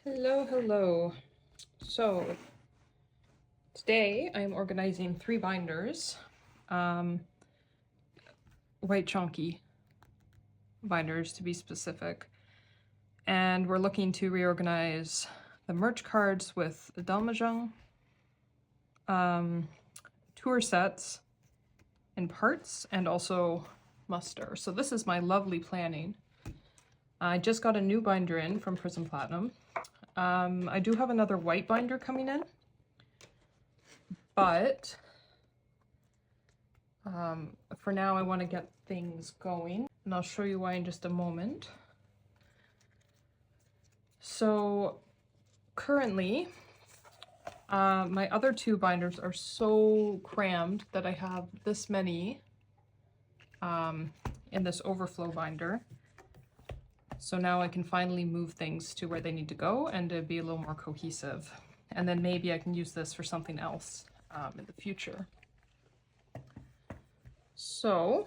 Hello, hello. So today I'm organizing 3 binders, white chunky binders to be specific, and we're looking to reorganize the merch cards with the Dalmajang, tour sets in parts, and also muster. So this is my lovely planning. I just got a new binder in from Prism Platinum. I do have another white binder coming in, but for now I want to get things going, and I'll show you why in just a moment. So currently my other 2 binders are so crammed that I have this many in this overflow binder. So now I can finally move things to where they need to go and to be a little more cohesive. And then maybe I can use this for something else in the future. So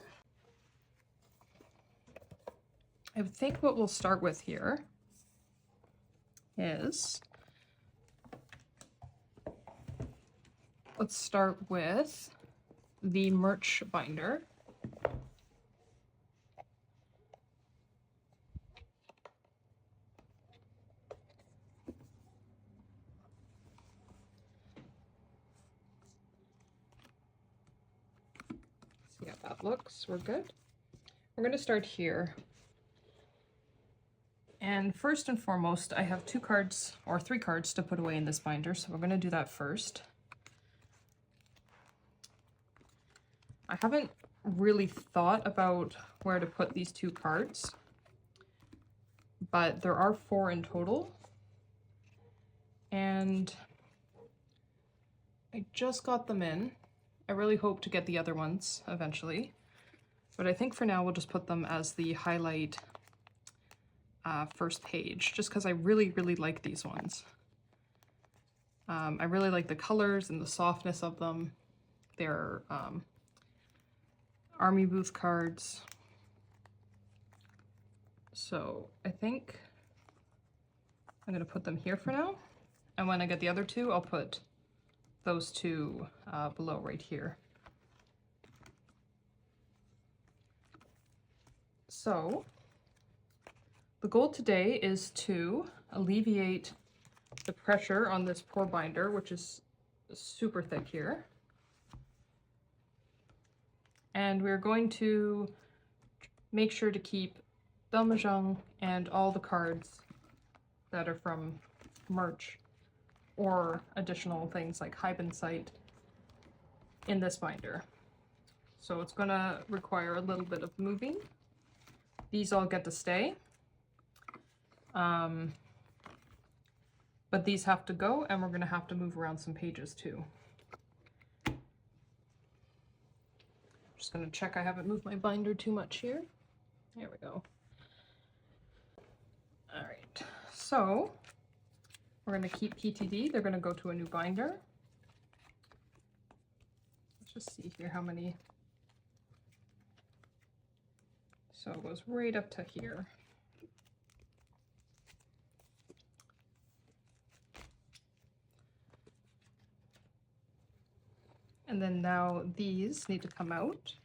I think what we'll start with here is, let's start with the merch binder. See how that looks. We're good. We're going to start here. And first and foremost, I have 2 cards or 3 cards to put away in this binder, so we're going to do that first. I haven't really thought about where to put these 2 cards, but there are 4 in total. And I just got them in. I really hope to get the other ones eventually, but I think for now we'll just put them as the highlight first page, just because I really like these ones. I really like the colors and the softness of them. They're army booth cards. So I think I'm going to put them here for now, and when I get the other 2, I'll put those 2 below right here. So the goal today is to alleviate the pressure on this poor binder, which is super thick here. And we're going to make sure to keep Dalmajang and all the cards that are from merch or additional things like Hibensite in this binder. So it's going to require a little bit of moving. These all get to stay. But these have to go, and we're going to have to move around some pages too. Just going to check I haven't moved my binder too much here. There we go. All right, so we're going to keep PTD. They're going to go to a new binder. Let's just see here how many. So it goes right up to here. And then now these need to come out.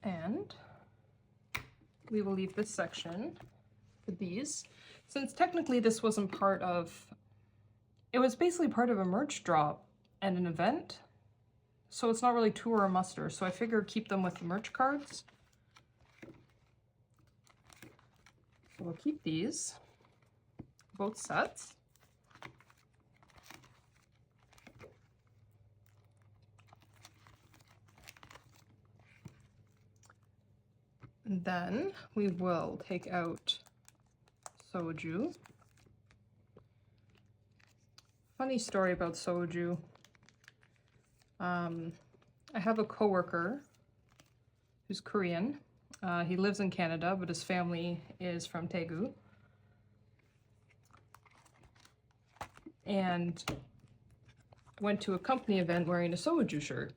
And we will leave this section for these. Since technically this wasn't part of, it was basically part of a merch drop and an event. So it's not really tour or muster. So I figured keep them with the merch cards. So we'll keep these, both sets. And then we will take out Soju. Funny story about Soju. I have a coworker who's Korean. He lives in Canada, but his family is from Daegu. And went to a company event wearing a Soju shirt,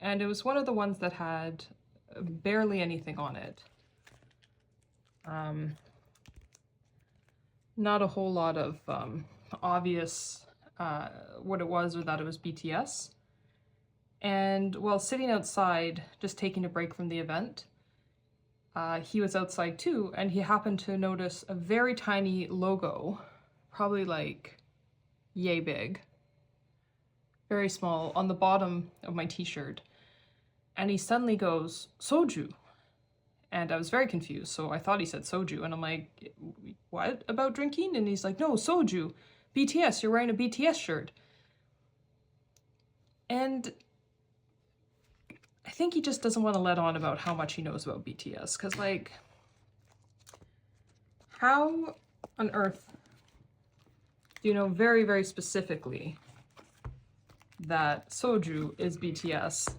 and it was one of the ones that had barely anything on it. Not a whole lot of obvious what it was or that it was BTS. And while sitting outside, just taking a break from the event, he was outside too, and he happened to notice a very tiny logo, probably like yay big, very small, on the bottom of my t-shirt. And he suddenly goes, "Soju." And I was very confused, so I thought he said soju, and I'm like, what about drinking? And he's like, no, soju, BTS, you're wearing a BTS shirt. And I think he just doesn't want to let on about how much he knows about BTS, because, like, how on earth do you know very, very specifically that soju is BTS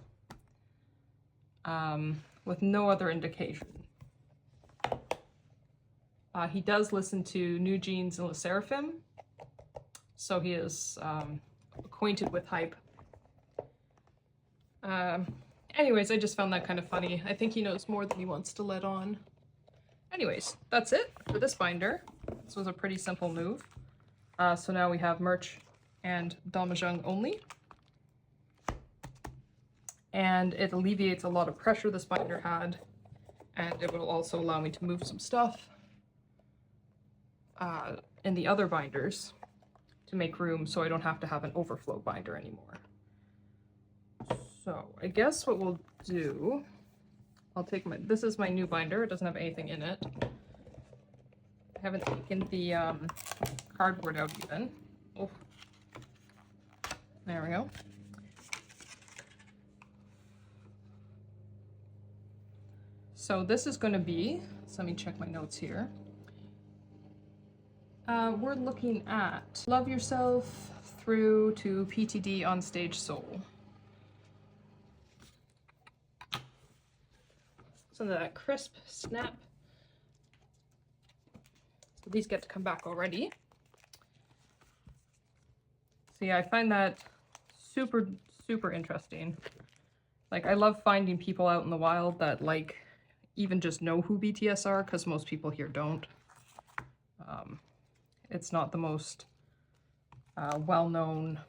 with no other indication? He does listen to New Jeans and Le Sserafim, so he is acquainted with hype. Anyways, I just found that kind of funny. I think he knows more than he wants to let on. Anyways, that's it for this binder. This was a pretty simple move. So now we have merch and Daomajang only. And it alleviates a lot of pressure this binder had, and it will also allow me to move some stuff in the other binders to make room so I don't have to have an overflow binder anymore. So I guess what we'll do, I'll take this is my new binder, it doesn't have anything in it. I haven't taken the cardboard out even. Oh, there we go. So this is going to be, so let me check my notes here. We're looking at Love Yourself through to PTD on Stage Soul. So that crisp snap. So these get to come back already. So yeah, I find that super, super interesting. Like, I love finding people out in the wild that, like, even just know who BTS are, because most people here don't. It's not the most well-known.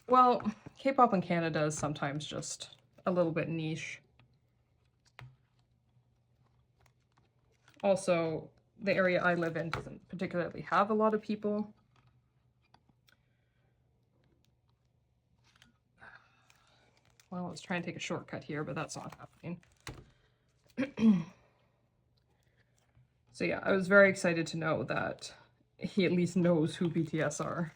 Well, K-pop in Canada is sometimes just a little bit niche. Also, the area I live in doesn't particularly have a lot of people. Well, I was trying to take a shortcut here, but that's not happening. So yeah, I was very excited to know that he at least knows who BTS are.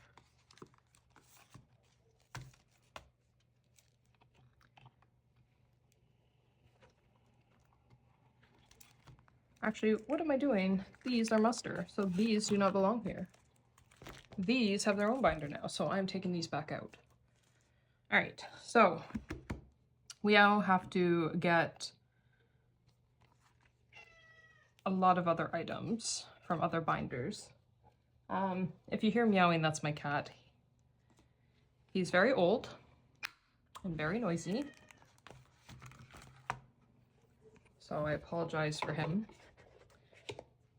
Actually, what am I doing? These are muster, so these do not belong here. These have their own binder now, so I'm taking these back out. All right, so we now have to get a lot of other items from other binders. If you hear meowing, that's my cat. He's very old and very noisy, so I apologize for him,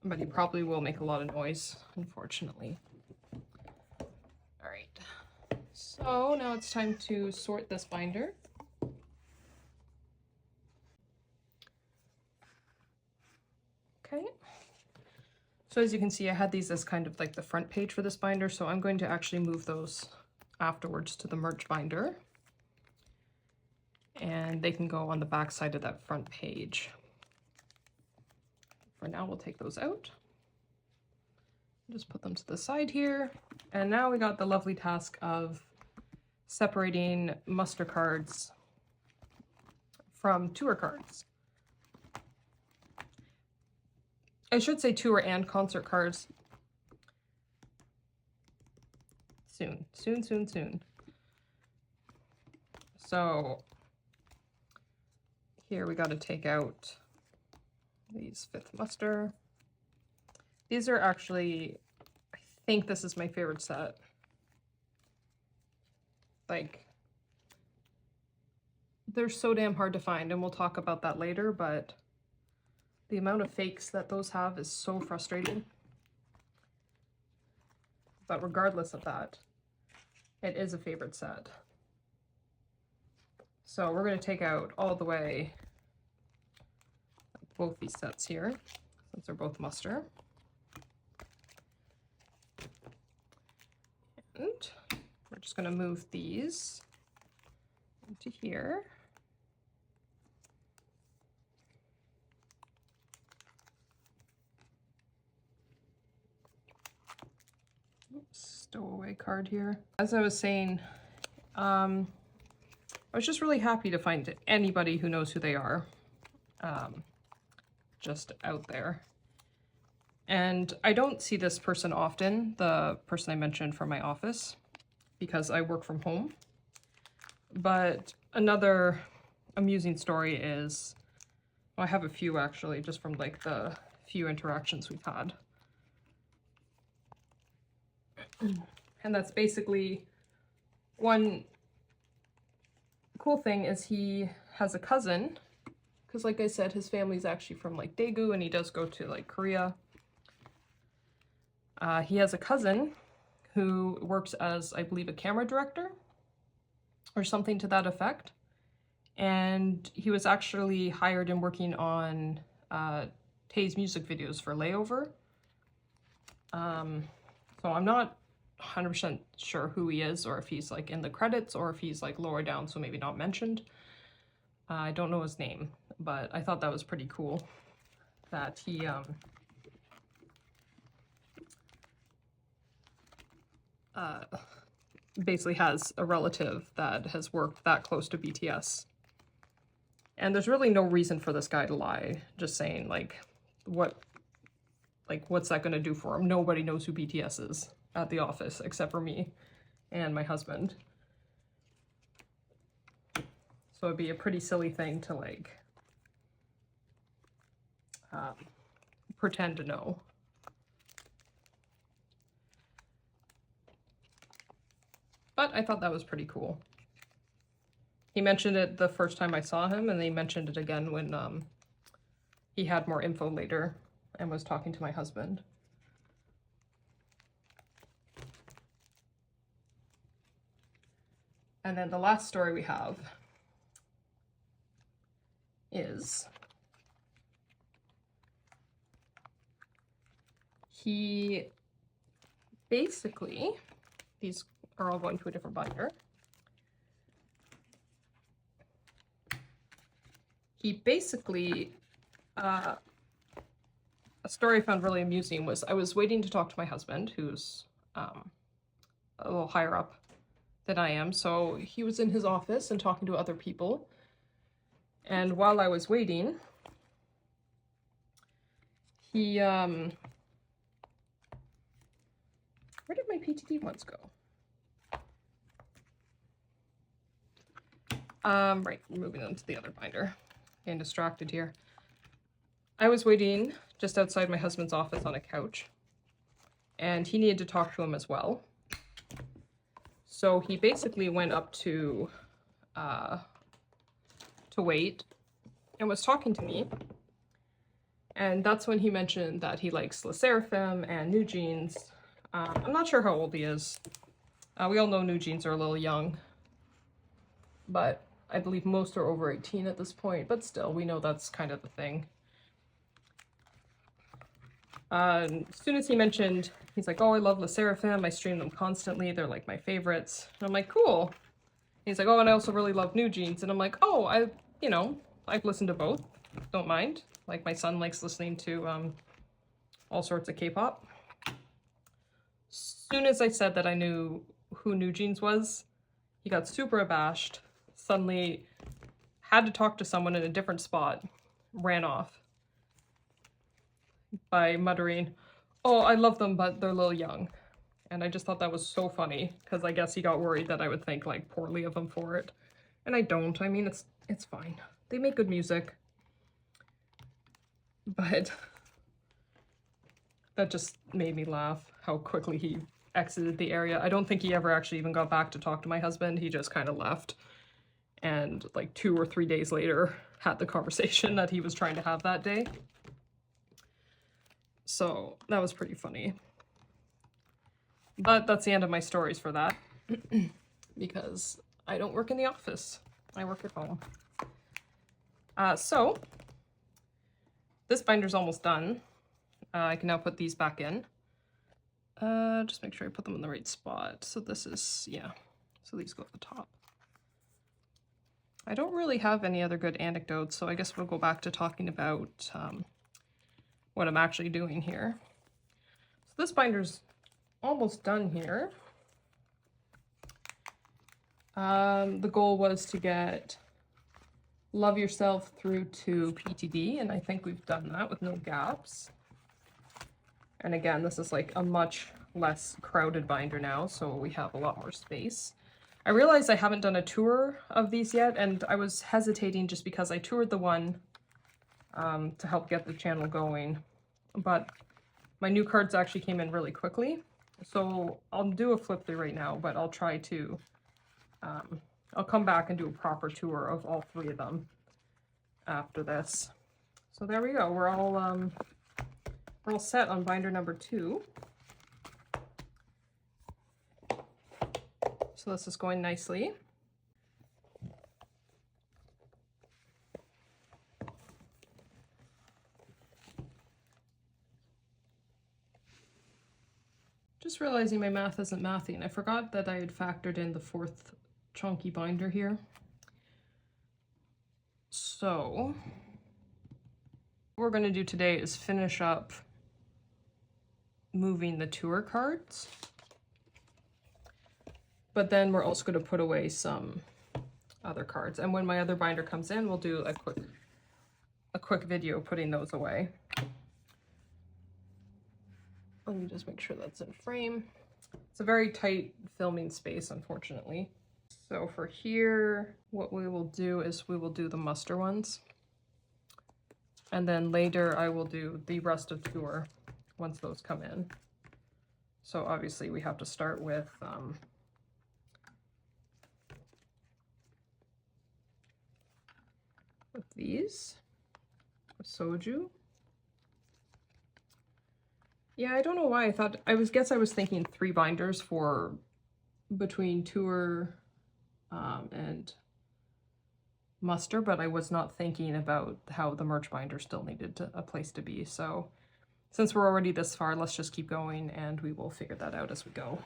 but he probably will make a lot of noise, unfortunately. All right, so now it's time to sort this binder. Okay, so as you can see, I had these as kind of like the front page for this binder, so I'm going to actually move those afterwards to the merch binder. And they can go on the back side of that front page. For now, we'll take those out. Just put them to the side here. And now we got the lovely task of separating muster cards from tour cards. I should say tour and concert cards. Soon, soon, soon, soon. So here we got to take out these fifth muster. These are actually, I think this is my favorite set. Like, they're so damn hard to find, and we'll talk about that later, but the amount of fakes that those have is so frustrating. But regardless of that, it is a favorite set. So we're going to take out all the way both these sets here, since they're both muster. And we're just going to move these into here. Stowaway card here. As I was saying, I was just really happy to find anybody who knows who they are just out there. And I don't see this person often, the person I mentioned from my office, because I work from home. But another amusing story is, well, I have a few actually, just from like the few interactions we've had. And that's basically, one cool thing is he has a cousin, because like I said, his family's actually from like Daegu, and he does go to like Korea. He has a cousin who works as, I believe, a camera director or something to that effect. And he was actually hired and working on Tae's music videos for Layover. So I'm not 100% sure who he is, or if he's like in the credits, or if he's like lower down, so maybe not mentioned. I don't know his name, but I thought that was pretty cool that he basically has a relative that has worked that close to BTS. And there's really no reason for this guy to lie, just saying like what's that going to do for him? Nobody knows who BTS is at the office except for me and my husband. So it'd be a pretty silly thing to like pretend to know. But I thought that was pretty cool. He mentioned it the first time I saw him, and he mentioned it again when he had more info later and was talking to my husband. And then the last story we have is he basically, these are all going to a different binder. He basically, a story I found really amusing was I was waiting to talk to my husband, who's a little higher up than I am. So he was in his office and talking to other people. And while I was waiting, he, where did my PTT ones go? Right, moving on to the other binder. Getting distracted here. I was waiting just outside my husband's office on a couch, and he needed to talk to him as well. So he basically went up to wait and was talking to me. And that's when he mentioned that he likes Le Sserafim and New Jeans. I'm not sure how old he is. We all know New Jeans are a little young, but I believe most are over 18 at this point, but still, we know that's kind of the thing. As soon as he mentioned, he's like, oh, I love Le Sserafim, I stream them constantly, they're like my favorites. And I'm like, cool. He's like, oh, and I also really love New Jeans. And I'm like, oh, I've listened to both, don't mind. Like, my son likes listening to all sorts of K-pop. As soon as I said that I knew who New Jeans was, he got super abashed, suddenly had to talk to someone in a different spot, ran off by muttering, oh, I love them, but they're a little young. And I just thought that was so funny, because I guess he got worried that I would think like poorly of him for it. And I don't. I mean, it's fine. They make good music. But that just made me laugh, how quickly he exited the area. I don't think he ever actually even got back to talk to my husband. He just kind of left. And like 2 or 3 days later, had the conversation that he was trying to have that day. So that was pretty funny. But that's the end of my stories for that. Because I don't work in the office. I work at home. So this binder's almost done. I can now put these back in. Just make sure I put them in the right spot. So this is, yeah. So these go at the top. I don't really have any other good anecdotes, so I guess we'll go back to talking about what I'm actually doing here. So this binder's almost done here. The goal was to get Love Yourself through to PTD, and I think we've done that with no gaps. And again, this is like a much less crowded binder now, so we have a lot more space. I realized I haven't done a tour of these yet, and I was hesitating just because I toured the one to help get the channel going. But my new cards actually came in really quickly, so I'll do a flip through right now, but I'll try to, I'll come back and do a proper tour of all 3 of them after this. So there we go, we're all set on binder number 2. So this is going nicely. Just realizing my math isn't mathing. I forgot that I had factored in the 4th chunky binder here. So what we're going to do today is finish up moving the tour cards. But then we're also going to put away some other cards. And when my other binder comes in, we'll do a quick video putting those away. Let me just make sure that's in frame. It's a very tight filming space, unfortunately. So for here, what we will do is we will do the muster ones. And then later I will do the rest of tour once those come in. So obviously we have to start with these, soju. Yeah, I don't know why I was thinking 3 binders for between tour and muster, but I was not thinking about how the merch binder still needed a place to be. So since we're already this far, let's just keep going and we will figure that out as we go.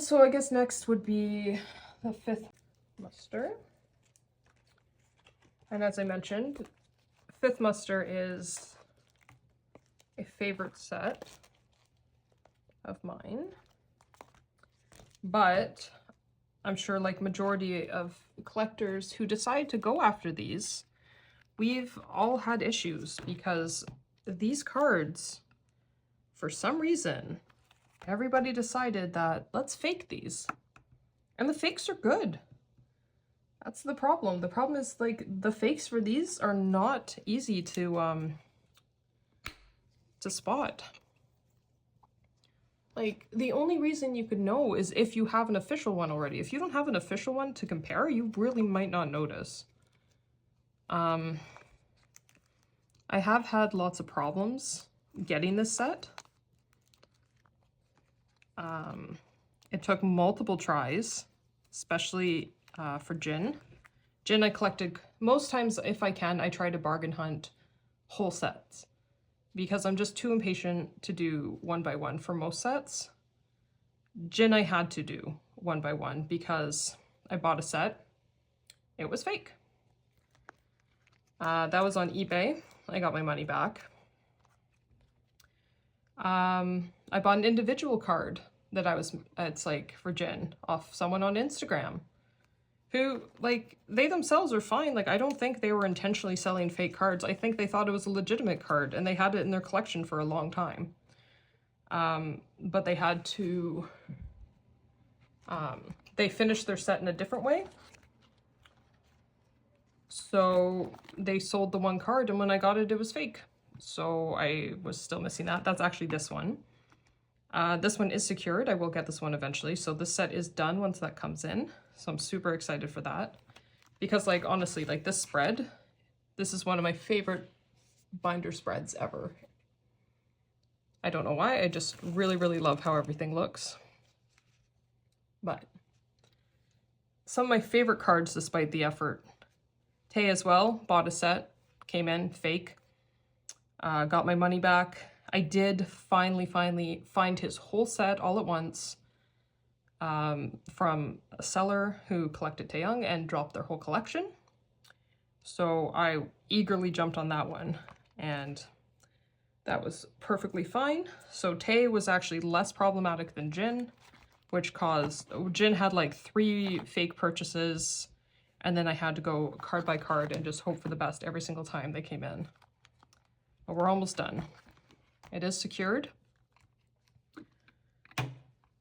So I guess next would be the 5th muster. And as I mentioned, 5th muster is a favorite set of mine, but I'm sure like majority of collectors who decide to go after these, we've all had issues because these cards, for some reason, everybody decided that let's fake these, and the fakes are good. That's the problem. The problem is like the fakes for these are not easy to spot. Like the only reason you could know is if you have an official one already. If you don't have an official one to compare, you really might not notice. I have had lots of problems getting this set. It took multiple tries, especially for Jin. Jin I collected, most times if I can, I try to bargain hunt whole sets because I'm just too impatient to do 1 by 1 for most sets. Jin I had to do 1 by 1 because I bought a set. It was fake. That was on eBay. I got my money back. I bought an individual card that it's like for Jin off someone on Instagram who, like, they themselves are fine. Like, I don't think they were intentionally selling fake cards. I think they thought it was a legitimate card and they had it in their collection for a long time. But they had to, they finished their set in a different way. So they sold the 1 card, and when I got it, it was fake. So I was still missing that. That's actually this one. This one is secured. I will get this one eventually. So this set is done once that comes in. So I'm super excited for that. Because like, honestly, like this spread, this is one of my favorite binder spreads ever. I don't know why, I just really, really love how everything looks. But some of my favorite cards despite the effort. Tay as well, bought a set, came in, fake. Got my money back. I did finally find his whole set all at once from a seller who collected Taehyung and dropped their whole collection. So I eagerly jumped on that one, and that was perfectly fine. So Tae was actually less problematic than Jin, which caused, Jin had like 3 fake purchases, and then I had to go card by card and just hope for the best every single time they came in. But we're almost done. It is secured,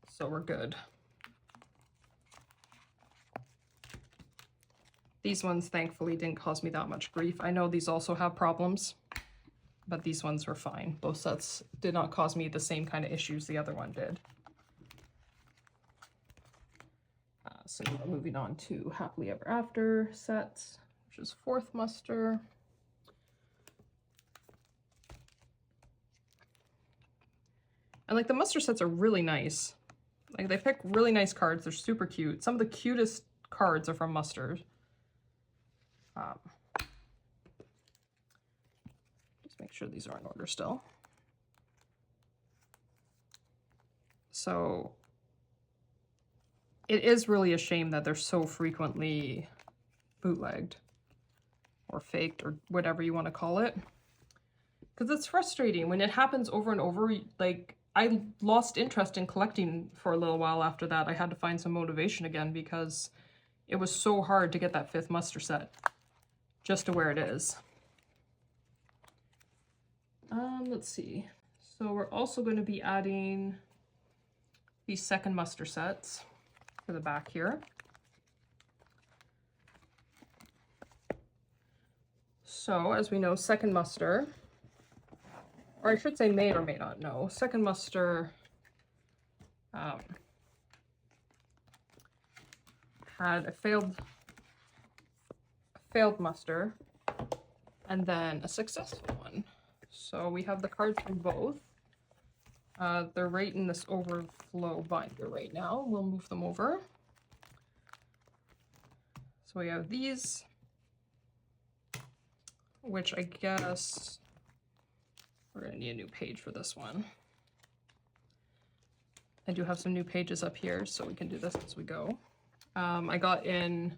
so we're good. These ones thankfully didn't cause me that much grief. I know these also have problems, but these ones were fine. Both sets did not cause me the same kind of issues the other one did. So now moving on to Happily Ever After sets, which is 4th muster. And like the muster sets are really nice. Like they pick really nice cards. They're super cute. Some of the cutest cards are from musters. Just make sure these are in order still. So it is really a shame that they're so frequently bootlegged or faked or whatever you want to call it. Because it's frustrating when it happens over and over. Like, I lost interest in collecting for a little while after that. I had to find some motivation again because it was so hard to get that 5th muster set just to where it is. Let's see. So we're also going to be adding these 2nd muster sets for the back here. So as we know, 2nd muster, or I should say may or may not know, 2nd muster had a failed muster and then a successful one. So we have the cards from both. They're right in this overflow binder right now. We'll move them over. So we have these, which I guess we're gonna need a new page for this one. I do have some new pages up here, so we can do this as we go. I got in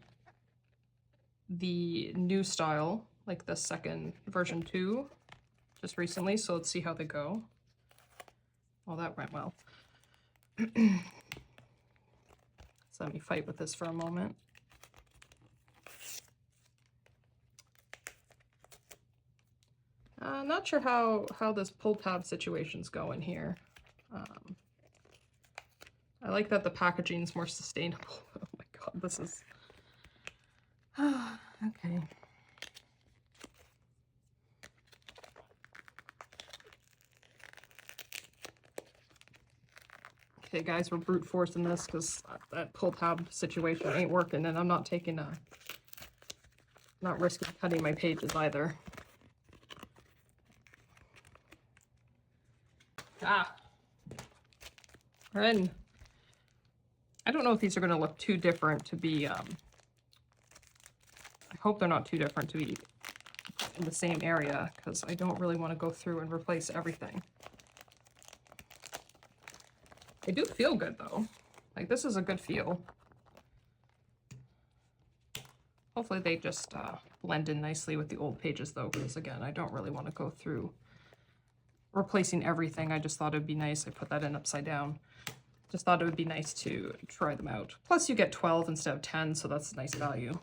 the new style, like the 2nd version 2, just recently, so let's see how they go. Well, that went well. So let me fight with this for a moment. Not sure how this pull tab situation's going here. I like that the packaging's more sustainable. Oh my god, this is... okay. Okay guys, we're brute forcing this because that pull tab situation ain't working, and I'm not taking a... not risking cutting my pages either. We're in. I don't know if these are going to look too different to be, I hope they're not too different to be in the same area, because I don't really want to go through and replace everything. They do feel good though. Like, this is a good feel. Hopefully they just blend in nicely with the old pages though, because again, I don't really want to go through replacing everything. I just thought it'd be nice. I put that in upside down. Just thought it would be nice to try them out. Plus you get 12 instead of 10, so that's a nice value.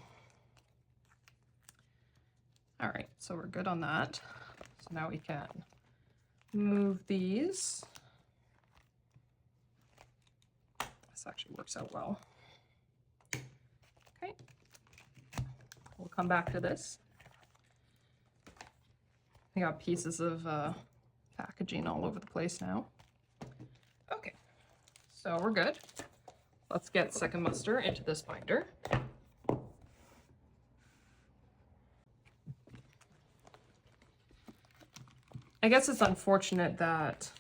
All right, so we're good on that. So now we can move these. This actually works out well. Okay, we'll come back to this. I got pieces of packaging all over the place now. Okay, so we're good. Let's get second muster into this binder. I guess it's unfortunate that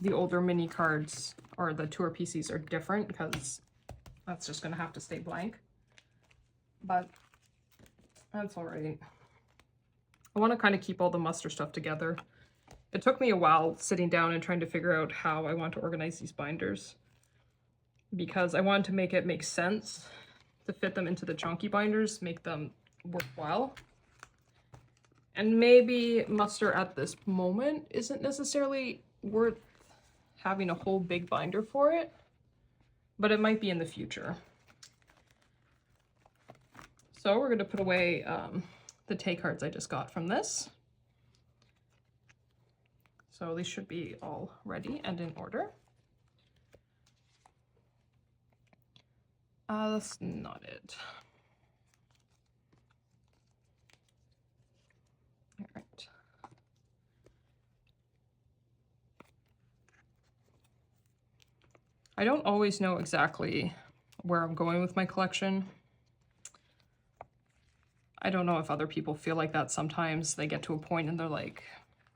the older mini cards or the tour PCs are different, because that's just gonna have to stay blank. But that's all right. I want to kind of keep all the muster stuff together. It took me a while sitting down and trying to figure out how I want to organize these binders, because I wanted to make it make sense to fit them into the chunky binders, make them worthwhile. And maybe muster at this moment isn't necessarily worth having a whole big binder for it, but it might be in the future. So we're going to put away the Tae cards I just got from this. So these should be all ready and in order. That's not it. All right. I don't always know exactly where I'm going with my collection. I don't know if other people feel like that sometimes. They get to a point and they're like,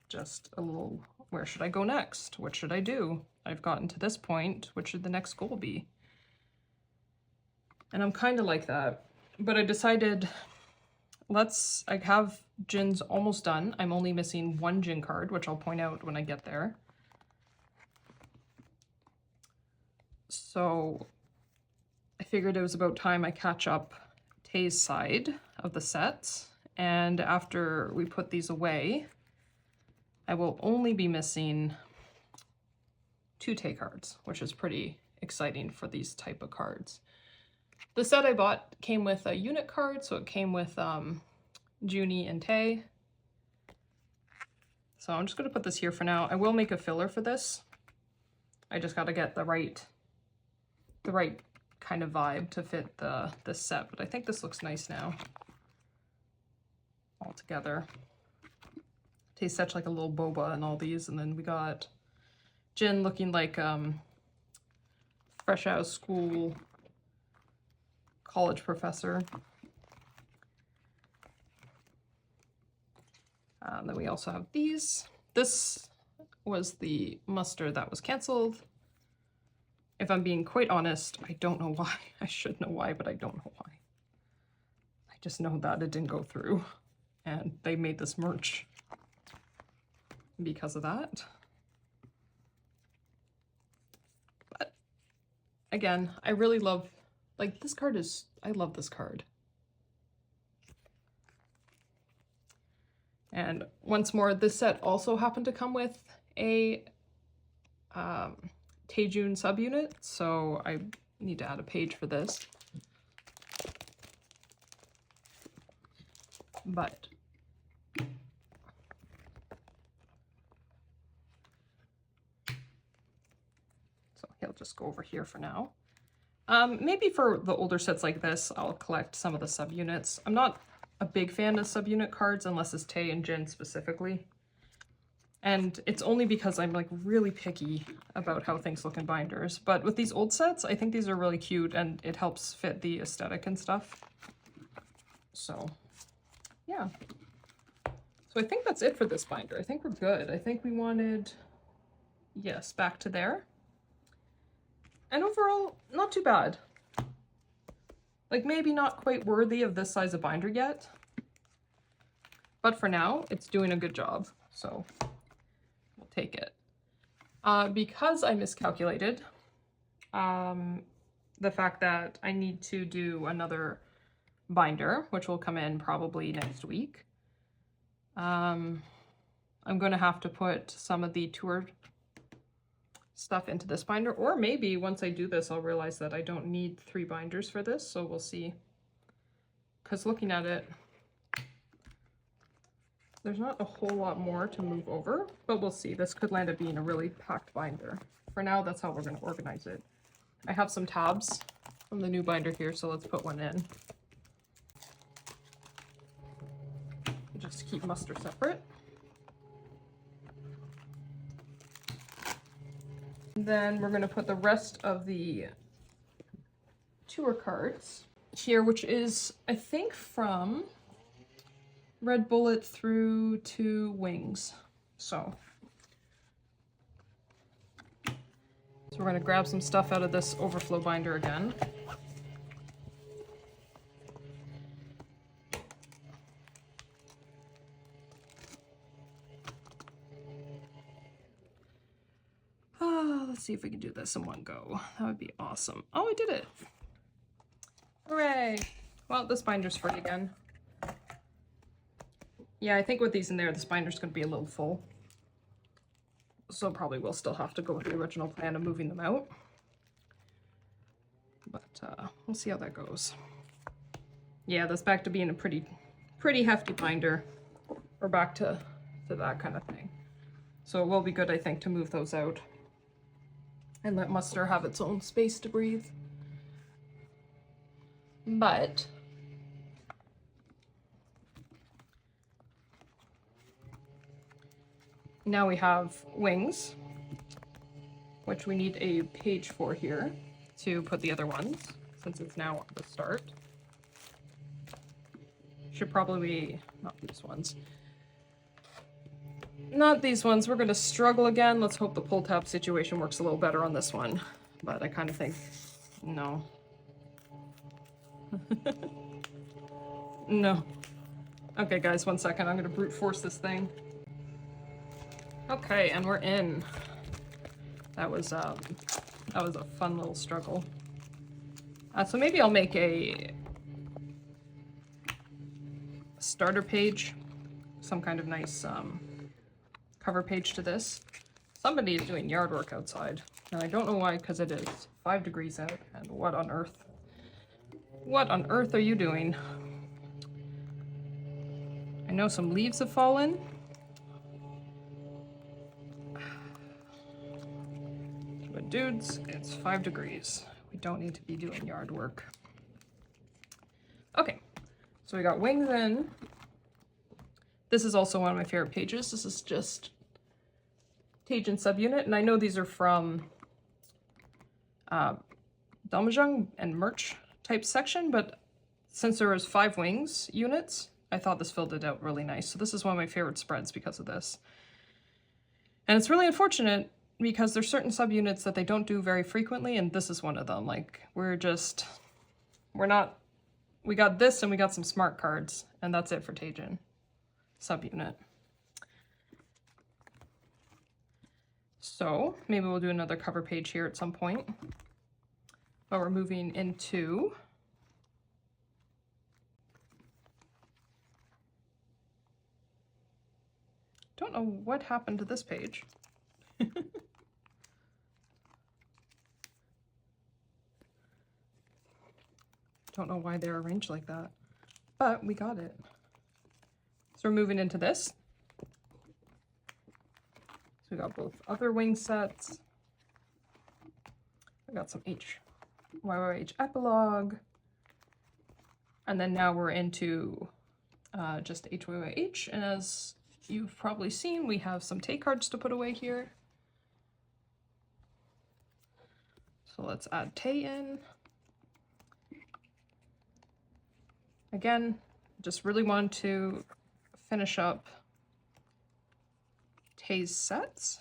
just a little, where should I go next? What should I do? I've gotten to this point. What should the next goal be? And I'm kind of like that. But I decided, I have Jin's almost done. I'm only missing one Jin card, which I'll point out when I get there. So I figured it was about time I catch up Tae's side of the set. And after we put these away, I will only be missing 2 Tae cards, which is pretty exciting for these type of cards. The set I bought came with a unit card, so it came with Junie and Tae. So I'm just going to put this here for now. I will make a filler for this. I just got to get the right kind of vibe to fit this set, but I think this looks nice now all together. Tastes such like a little boba in all these, and then we got Jin looking like fresh out of school college professor. Then we also have these. This was the muster that was canceled. If I'm being quite honest, I don't know why. I should know why, but I don't know why. I just know that it didn't go through, and they made this merch because of that. But again, I really love, like, this card is, I love this card. And once more, this set also happened to come with a Taehyung subunit, so I need to add a page for this. But so he'll just go over here for now. Maybe for the older sets like this, I'll collect some of the subunits. I'm not a big fan of subunit cards unless it's Tae and Jin specifically. And it's only because I'm like really picky about how things look in binders. But with these old sets, I think these are really cute and it helps fit the aesthetic and stuff. So yeah. So I think that's it for this binder. I think we're good. I think we wanted, yes, back to there. And overall, not too bad. Like maybe not quite worthy of this size of binder yet. But for now, it's doing a good job. So we'll take it. Because I miscalculated the fact that I need to do another binder, which will come in probably next week. I'm going to have to put some of the tour stuff into this binder, or maybe once I do this, I'll realize that I don't need 3 binders for this, so we'll see. Because looking at it, there's not a whole lot more to move over, but we'll see. This could land up being a really packed binder. For now, that's how we're going to organize it. I have some tabs from the new binder here, so let's put one in. Just keep muster separate. Then we're going to put the rest of the tour cards here, which is, I think, from Red Bullet through to Wings. So we're going to grab some stuff out of this overflow binder again. Let's see if we can do this in one go. That would be awesome. Oh, I did it. Hooray. Well, this binder's free again. Yeah, I think with these in there, this binder's going to be a little full. So probably we'll still have to go with the original plan of moving them out. But we'll see how that goes. Yeah, that's back to being a pretty hefty binder. We're back to that kind of thing. So it will be good, I think, to move those out and let Muster have its own space to breathe. But now we have Wings, which we need a page for here to put the other ones, since it's now at the start. Should probably be, not these ones. Not these ones. We're going to struggle again. Let's hope the pull tab situation works a little better on this one. But I kind of think, no. No. Okay, guys, 1 second. I'm going to brute force this thing. Okay, and we're in. That was a fun little struggle. So maybe I'll make a starter page, some kind of nice cover page to this. Somebody is doing yard work outside, and I don't know why, because it is 5 degrees out, and what on earth are you doing? I know some leaves have fallen. But dudes, it's 5 degrees. We don't need to be doing yard work. Okay, so we got Wings in. This is also one of my favorite pages. This is just Taehyung subunit, and I know these are from Daehyung and merch type section, but since there was 5 Wings units, I thought this filled it out really nice. So this is one of my favorite spreads because of this. And it's really unfortunate because there's certain subunits that they don't do very frequently, and this is one of them. Like, we got this and we got some smart cards, and that's it for Taehyung subunit. So maybe we'll do another cover page here at some point. But we're moving into don't know what happened to this page. Don't know why they're arranged like that, but we got it. So we're moving into this. So we got both other wing sets. We got some HYYH epilogue. And then now we're into just HYYH. And as you've probably seen, we have some Tae cards to put away here. So let's add Tae in. Again, just really want to finish up Tae's sets.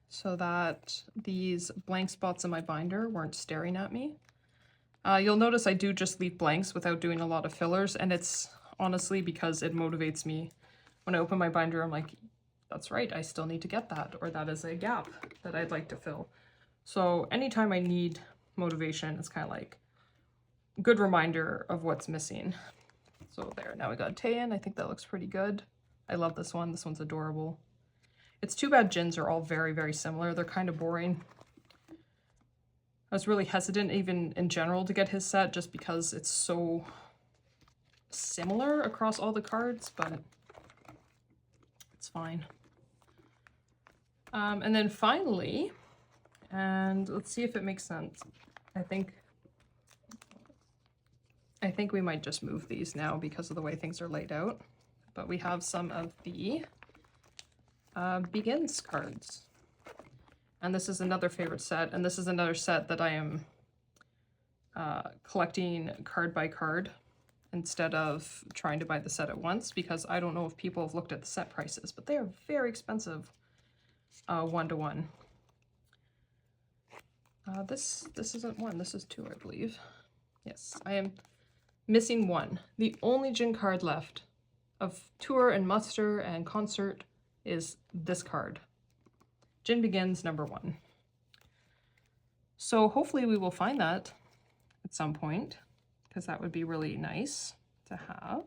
So that these blank spots in my binder weren't staring at me. You'll notice I do just leave blanks without doing a lot of fillers, and it's honestly because it motivates me. When I open my binder, I'm like, that's right, I still need to get that, or that is a gap that I'd like to fill. So anytime I need motivation, it's kind of like a good reminder of what's missing. So there, now we got Tae in. I think that looks pretty good. I love this one. This one's adorable. It's too bad Jin's are all very, very similar. They're kind of boring. I was really hesitant even in general to get his set just because it's so similar across all the cards, but it's fine. And then finally, and let's see if it makes sense. I think we might just move these now because of the way things are laid out. But we have some of the Begins cards. And this is another favorite set, and this is another set that I am collecting card by card instead of trying to buy the set at once, because I don't know if people have looked at the set prices, but they are very expensive one-to-one. This isn't one, this is two, I believe. Yes, I am missing one. The only Jin card left of tour and muster and concert is this card. Jin Begins #1. So hopefully we will find that at some point, because that would be really nice to have.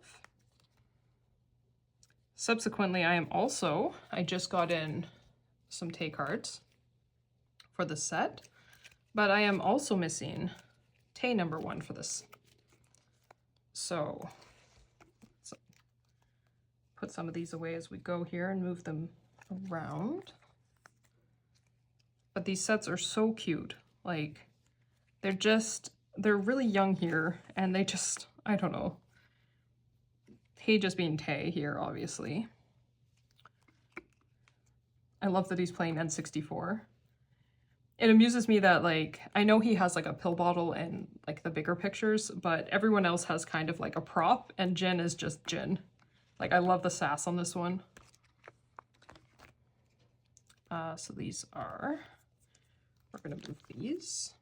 Subsequently, I just got in some Tae cards for the set, but I am also missing Tae #1 for this. So let's put some of these away as we go here and move them around. But these sets are so cute. Like, they're really young here, and they just, I don't know. Tae just being Tae here, obviously. I love that he's playing N64. It amuses me that, like, I know he has like a pill bottle in like the bigger pictures, but everyone else has kind of like a prop, and Jin is just Jin. Like, I love the sass on this one. So these are, we're gonna move these.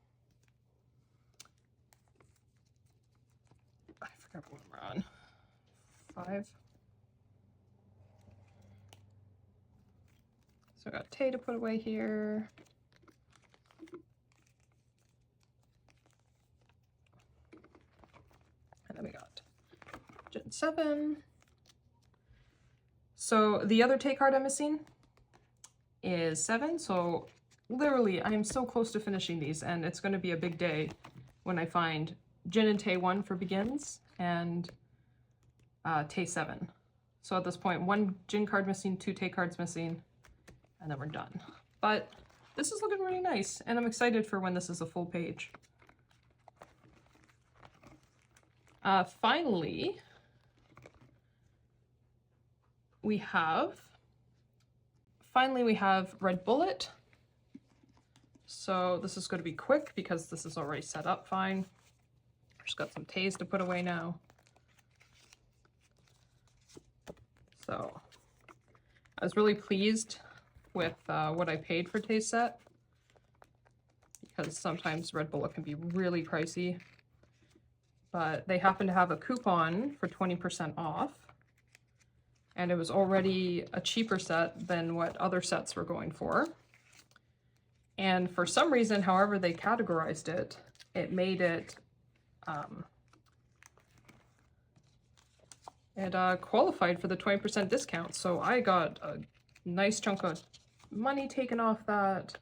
I forgot what we're on. 5. So I got Tae to put away here. And then we got Gen 7. So the other Tae card I'm missing is 7. So literally I am so close to finishing these, and it's going to be a big day when I find Jin and Tae 1 for Begins and Tae 7. So at this point, 1 Jin card missing, 2 Tae cards missing, and then we're done. But this is looking really nice, and I'm excited for when this is a full page. Finally, we have Red Bullet. So this is going to be quick because this is already set up fine. Just got some Taes to put away now. So I was really pleased with what I paid for Tae's set, because sometimes Red Bullet can be really pricey. But they happen to have a coupon for 20% off, and it was already a cheaper set than what other sets were going for. And for some reason, however they categorized it, it made it qualified for the 20% discount. So I got a nice chunk of money taken off that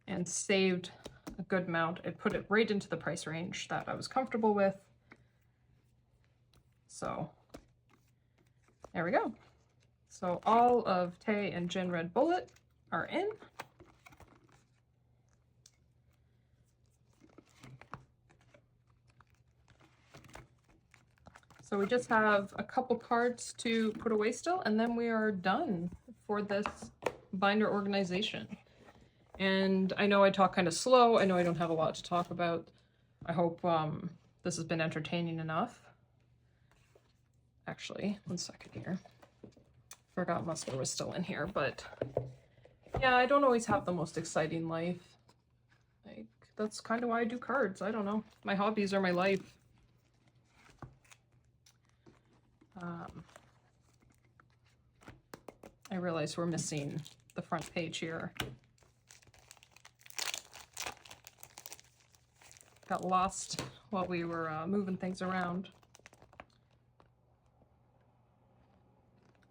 and saved a good amount. It put it right into the price range that I was comfortable with. So there we go. So all of Tae and Jin Red Bullet are in. So we just have a couple cards to put away still, and then we are done for this binder organization. And I know I talk kind of slow. I know I don't have a lot to talk about. I hope this has been entertaining enough. Actually, 1 second here. Forgot Muster was still in here, but yeah, I don't always have the most exciting life. Like, that's kind of why I do cards. I don't know. My hobbies are my life. I realize we're missing the front page here. Got lost while we were moving things around.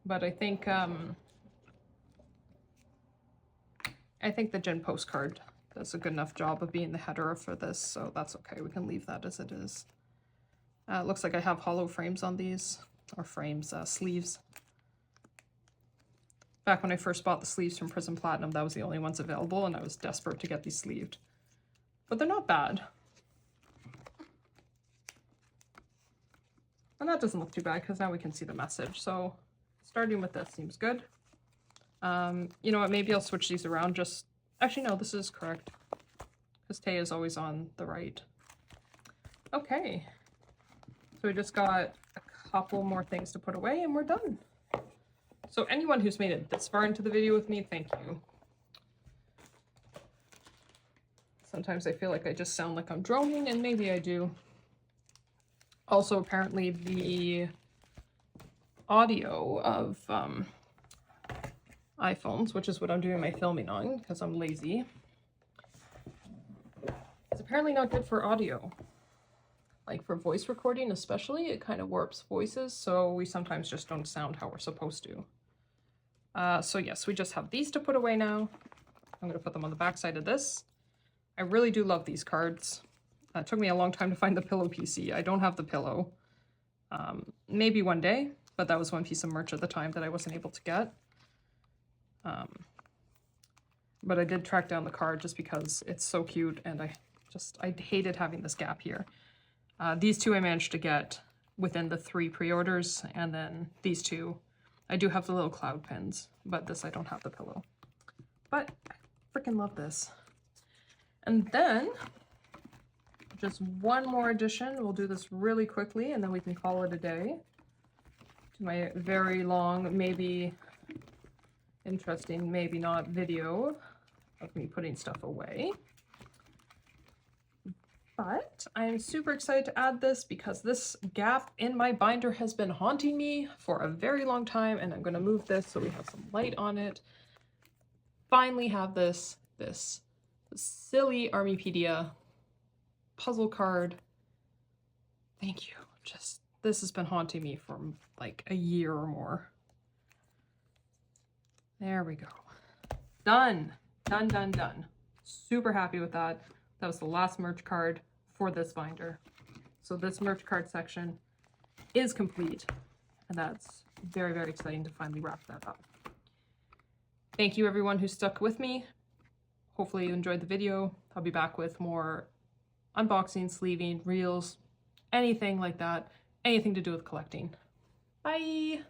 But I think the Jin postcard does a good enough job of being the header for this, so that's okay. We can leave that as it is. It looks like I have hollow frames on these, or frames, sleeves. Back when I first bought the sleeves from Prism Platinum, that was the only ones available, and I was desperate to get these sleeved. But they're not bad. And that doesn't look too bad, because now we can see the message. So starting with this seems good. You know what, maybe I'll switch these around just... Actually, no, this is correct. Because Tae is always on the right. Okay. So we just got a couple more things to put away and we're done. So anyone who's made it this far into the video with me, thank you. Sometimes I feel like I just sound like I'm droning, and maybe I do. Also, apparently the audio of iPhones, which is what I'm doing my filming on because I'm lazy, is apparently not good for audio. Like for voice recording especially, it kind of warps voices, so we sometimes just don't sound how we're supposed to. So yes, we just have these to put away now. I'm going to put them on the back side of this. I really do love these cards. It took me a long time to find the pillow PC. I don't have the pillow. Maybe one day, but that was one piece of merch at the time that I wasn't able to get. But I did track down the card just because it's so cute, and I hated having this gap here. These two I managed to get within the 3 pre-orders, and then these two, I do have the little cloud pins, but this I don't have the pillow. But I freaking love this. And then, just one more addition. We'll do this really quickly, and then we can call it a day. To my very long, maybe interesting, maybe not video of me putting stuff away. But I'm super excited to add this because this gap in my binder has been haunting me for a very long time, and I'm going to move this so we have some light on it. Finally have this silly Armypedia puzzle card. Thank you. Just, this has been haunting me for like a year or more. There we go. Done. Done, done, done. Super happy with that. That was the last merch card for this binder. So this merch card section is complete, and that's very, very exciting to finally wrap that up. Thank you everyone who stuck with me. Hopefully you enjoyed the video. I'll be back with more unboxing, sleeving, reels, anything like that. Anything to do with collecting. Bye!